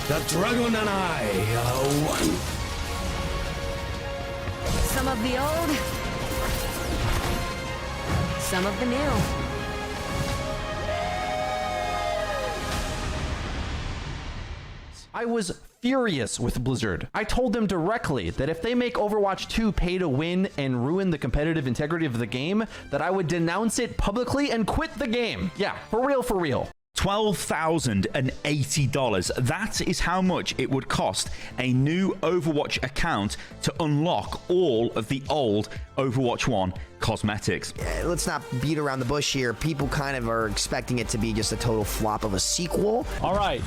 The dragon and I are one. Some of the old, some of the new. I was furious with Blizzard. I told them directly that if they make Overwatch 2 pay to win and ruin the competitive integrity of the game, that I would denounce it publicly and quit the game. Yeah, for real, for real. $12,080. That is how much it would cost a new Overwatch account to unlock all of the old Overwatch 1 cosmetics. Let's not beat around the bush here. People kind of are expecting it to be just a total flop of a sequel. All right.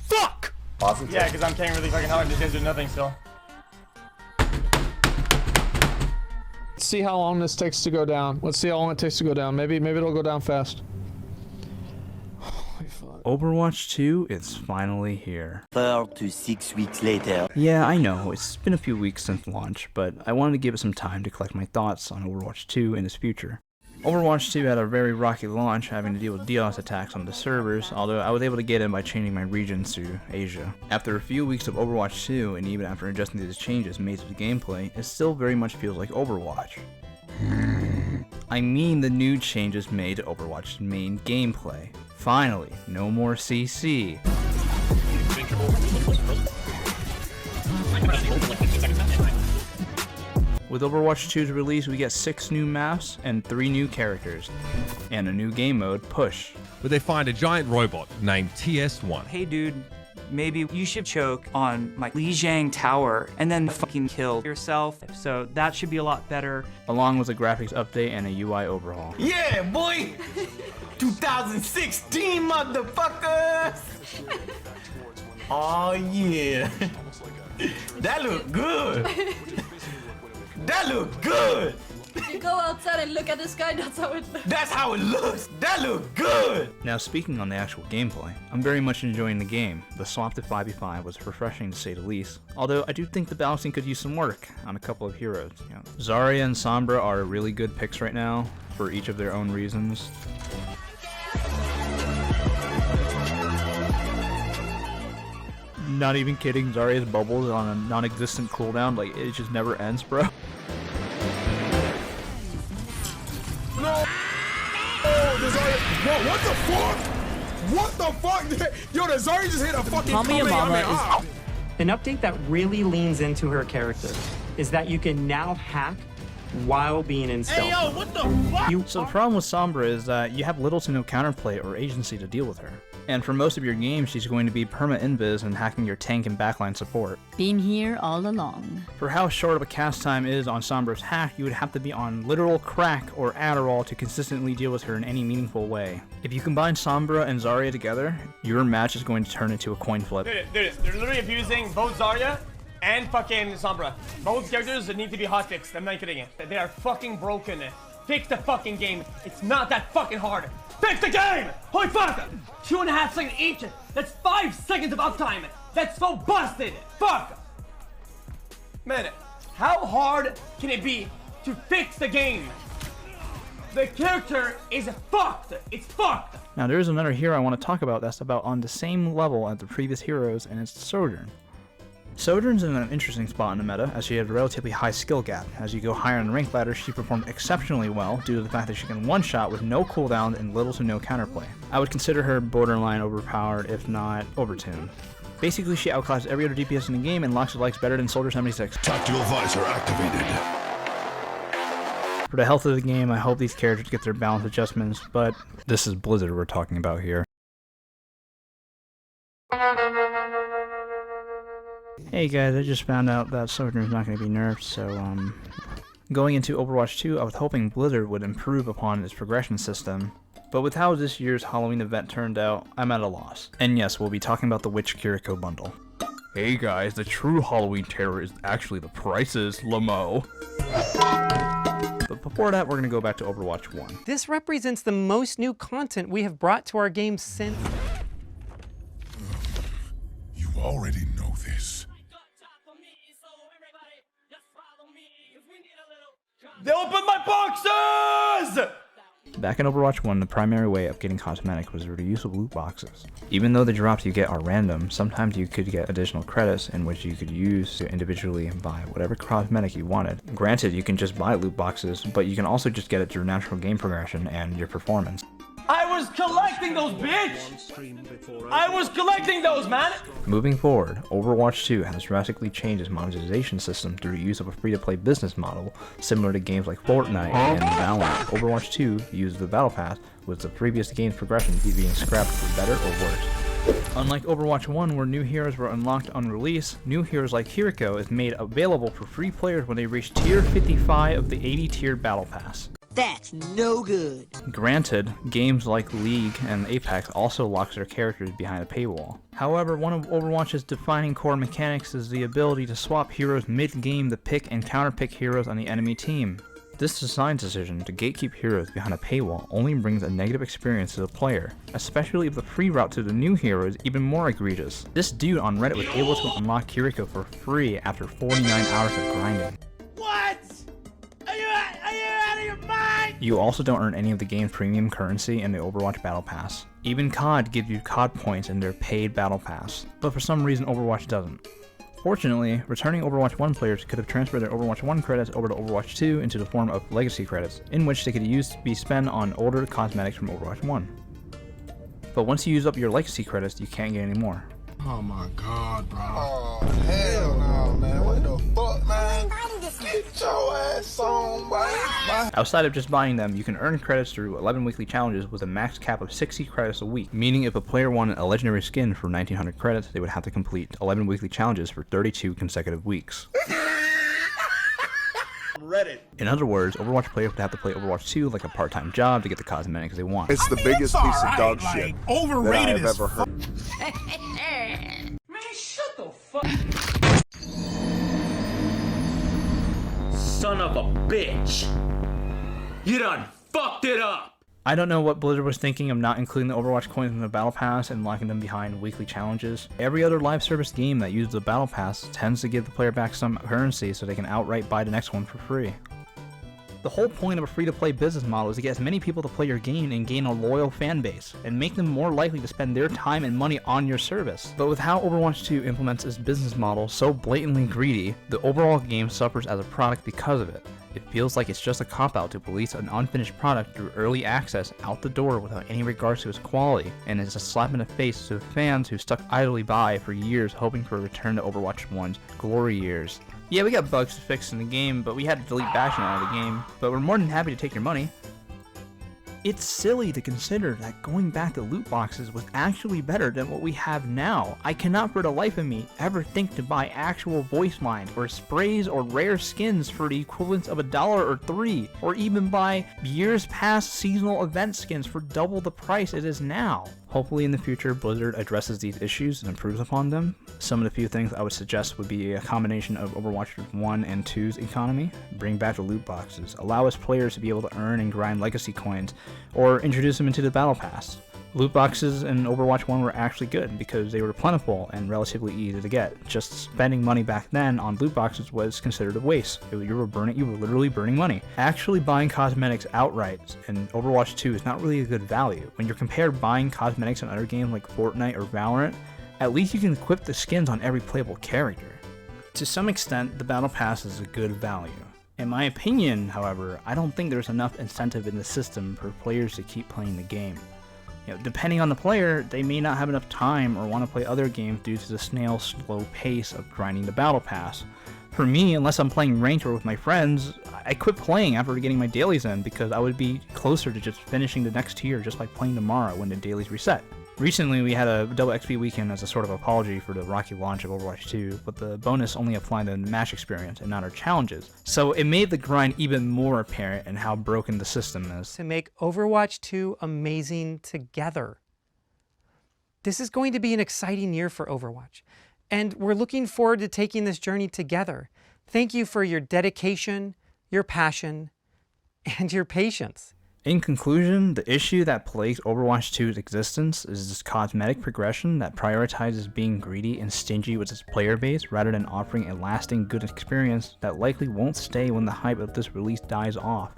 Fuck! Awesome. Yeah, because I'm carrying really fucking hard. These guys do nothing still. Let's see how long this takes to go down. Let's see how long it takes to go down. Maybe it'll go down fast. Holy fuck. Overwatch 2 is finally here. 4 to 6 weeks later. Yeah, I know, it's been a few weeks since launch, but I wanted to give it some time to collect my thoughts on Overwatch 2 and its future. Overwatch 2 had a very rocky launch, having to deal with DDoS attacks on the servers, although I was able to get in by changing my regions to Asia. After a few weeks of Overwatch 2, and even after adjusting to the changes made to the gameplay, it still very much feels like Overwatch. I mean the new changes made to Overwatch's main gameplay. Finally, no more CC. With Overwatch 2's release, we get 6 new maps and 3 new characters, and a new game mode, Push. Where they find a giant robot named TS1. Hey dude, maybe you should choke on my Lijiang tower and then fucking kill yourself. So that should be a lot better. Along with a graphics update and a UI overhaul. Yeah, boy! 2016, motherfuckers! Oh yeah. That look good. That look good! You go outside and look at the sky, that's how it looks. That's how it looks! That look good! Now speaking on the actual gameplay, I'm very much enjoying the game. The swap to 5v5 was refreshing to say the least, although I do think the balancing could use some work on a couple of heroes. Zarya and Sombra are really good picks right now, for each of their own reasons. Not even kidding, Zarya's bubbles on a non-existent cooldown, like it just never ends, bro. No! Oh, the Zarya! Whoa, what the fuck? What the fuck? Yo, the Zarya just hit a fucking Kamiyamama is an update that really leans into her character, is that you can now hack while being in stealth. Hey, yo, what the fuck? So the problem with Sombra is that you have little to no counterplay or agency to deal with her. And for most of your game, she's going to be perma-invis and hacking your tank and backline support. Been here all along. For how short of a cast time is on Sombra's hack, you would have to be on literal crack or Adderall to consistently deal with her in any meaningful way. If you combine Sombra and Zarya together, your match is going to turn into a coin flip. Dude, they're literally abusing both Zarya and fucking Sombra. Both characters need to be hotfixed. I'm not kidding you. They are fucking broken. Fix the fucking game. It's not that fucking hard. Fix the game! Holy fuck! 2.5 seconds each. That's 5 seconds of uptime. That's so busted. Fuck! Man, how hard can it be to fix the game? The character is fucked. It's fucked. Now there is another hero I want to talk about that's about on the same level as the previous heroes, and it's Sojourn. Sojourn's in an interesting spot in the meta, as she had a relatively high skill gap. As you go higher on the rank ladder, she performed exceptionally well due to the fact that she can one-shot with no cooldown and little to no counterplay. I would consider her borderline overpowered, if not overtuned. Basically, she outclasses every other DPS in the game and locks her likes better than Soldier 76. Tactical visor activated. For the health of the game, I hope these characters get their balance adjustments, but this is Blizzard we're talking about here. Hey guys, I just found out that Sojourn's not going to be nerfed, so going into Overwatch 2, I was hoping Blizzard would improve upon its progression system, but with how this year's Halloween event turned out, I'm at a loss. And yes, we'll be talking about the Witch Kiriko bundle. Hey guys, the true Halloween terror is actually the prices, Lamo. But before that, we're going to go back to Overwatch 1. This represents the most new content we have brought to our game since... You already know this. They opened my boxes! Back in Overwatch 1, the primary way of getting cosmetic was the use of loot boxes. Even though the drops you get are random, sometimes you could get additional credits in which you could use to individually buy whatever cosmetic you wanted. Granted, you can just buy loot boxes, but you can also just get it through natural game progression and your performance. I was collecting those, bitch! I was collecting those, man! Moving forward, Overwatch 2 has drastically changed its monetization system through the use of a free-to-play business model, similar to games like Fortnite and Valorant. Overwatch 2 uses the Battle Pass, with the previous game's progression being scrapped for better or worse. Unlike Overwatch 1, where new heroes were unlocked on release, new heroes like Kiriko is made available for free players when they reach tier 55 of the 80-tiered Battle Pass. That's no good. Granted, games like League and Apex also locks their characters behind a paywall. However, one of Overwatch's defining core mechanics is the ability to swap heroes mid-game to pick and counter-pick heroes on the enemy team. This design decision to gatekeep heroes behind a paywall only brings a negative experience to the player, especially if the free route to the new hero is even more egregious. This dude on Reddit was able to unlock Kiriko for free after 49 hours of grinding. What? Are you out of your mind? You also don't earn any of the game's premium currency in the Overwatch Battle Pass. Even COD gives you COD points in their paid Battle Pass, but for some reason Overwatch doesn't. Fortunately, returning Overwatch 1 players could have transferred their Overwatch 1 credits over to Overwatch 2 into the form of legacy credits, in which they could use to be spent on older cosmetics from Overwatch 1. But once you use up your legacy credits, you can't get any more. Oh my god, bro. Oh, hell no, man. What the fuck, man? Get your ass on, boy. Outside of just buying them, you can earn credits through 11 weekly challenges with a max cap of 60 credits a week, meaning if a player wanted a legendary skin for 1900 credits, they would have to complete 11 weekly challenges for 32 consecutive weeks. Reddit. In other words, Overwatch players would have to play Overwatch 2 like a part-time job to get the cosmetics they want. It's the biggest piece of dog shit overrated that I have ever heard. Man, shut the fuck. Son of a bitch. You done fucked it up. I don't know what Blizzard was thinking of not including the Overwatch coins in the Battle Pass and locking them behind weekly challenges. Every other live service game that uses the Battle Pass tends to give the player back some currency so they can outright buy the next one for free. The whole point of a free-to-play business model is to get as many people to play your game and gain a loyal fan base, and make them more likely to spend their time and money on your service. But with how Overwatch 2 implements its business model so blatantly greedy, the overall game suffers as a product because of it. It feels like it's just a cop-out to release an unfinished product through early access out the door without any regards to its quality, and it's a slap in the face to fans who stuck idly by for years hoping for a return to Overwatch 1's glory years. Yeah, we got bugs fixed in the game, but we had to delete bashing out of the game, but we're more than happy to take your money. It's silly to consider that going back to loot boxes was actually better than what we have now. I cannot for the life of me ever think to buy actual voice lines or sprays or rare skins for the equivalent of $1 or $3, or even buy years past seasonal event skins for double the price it is now. Hopefully in the future Blizzard addresses these issues and improves upon them. Some of the few things I would suggest would be a combination of Overwatch 1 and 2's economy, bring back the loot boxes, allow its players to be able to earn and grind legacy coins, or introduce them into the Battle Pass. Loot boxes in Overwatch 1 were actually good because they were plentiful and relatively easy to get. Just spending money back then on loot boxes was considered a waste. You were literally burning money. Actually buying cosmetics outright in Overwatch 2 is not really a good value. When you're compared buying cosmetics in other games like Fortnite or Valorant, at least you can equip the skins on every playable character. To some extent, the Battle Pass is a good value. In my opinion, however, I don't think there's enough incentive in the system for players to keep playing the game. Depending on the player, they may not have enough time or want to play other games due to the snail's slow pace of grinding the Battle Pass. For me, unless I'm playing ranked or with my friends, I quit playing after getting my dailies in because I would be closer to just finishing the next tier just by playing tomorrow when the dailies reset. Recently, we had a double XP weekend as a sort of apology for the rocky launch of Overwatch 2, but the bonus only applied to the match experience and not our challenges. So it made the grind even more apparent in how broken the system is. To make Overwatch 2 amazing together. This is going to be an exciting year for Overwatch, and we're looking forward to taking this journey together. Thank you for your dedication, your passion, and your patience. In conclusion, the issue that plagues Overwatch 2's existence is this cosmetic progression that prioritizes being greedy and stingy with its player base rather than offering a lasting good experience that likely won't stay when the hype of this release dies off.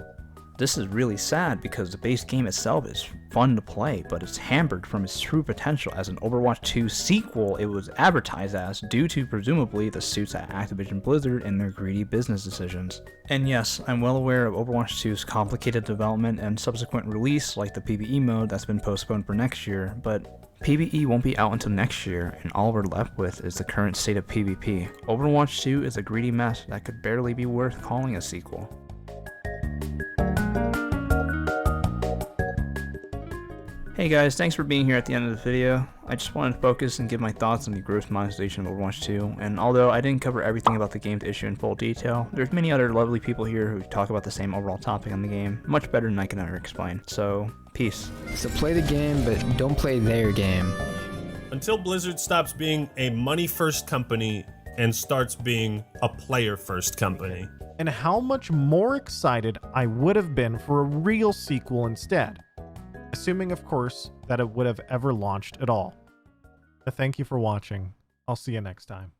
This is really sad because the base game itself is fun to play, but it's hampered from its true potential as an Overwatch 2 sequel it was advertised as due to presumably the suits at Activision Blizzard and their greedy business decisions. And yes, I'm well aware of Overwatch 2's complicated development and subsequent release like the PvE mode that's been postponed for next year, but PvE won't be out until next year, and all we're left with is the current state of PvP. Overwatch 2 is a greedy mess that could barely be worth calling a sequel. Hey guys, thanks for being here at the end of the video. I just wanted to focus and give my thoughts on the gross monetization of Overwatch 2, and although I didn't cover everything about the game's issue in full detail, there's many other lovely people here who talk about the same overall topic on the game, much better than I can ever explain. So, peace. So play the game, but don't play their game. Until Blizzard stops being a money-first company and starts being a player-first company. And how much more excited I would have been for a real sequel instead. Assuming, of course, that it would have ever launched at all. Thank you for watching. I'll see you next time.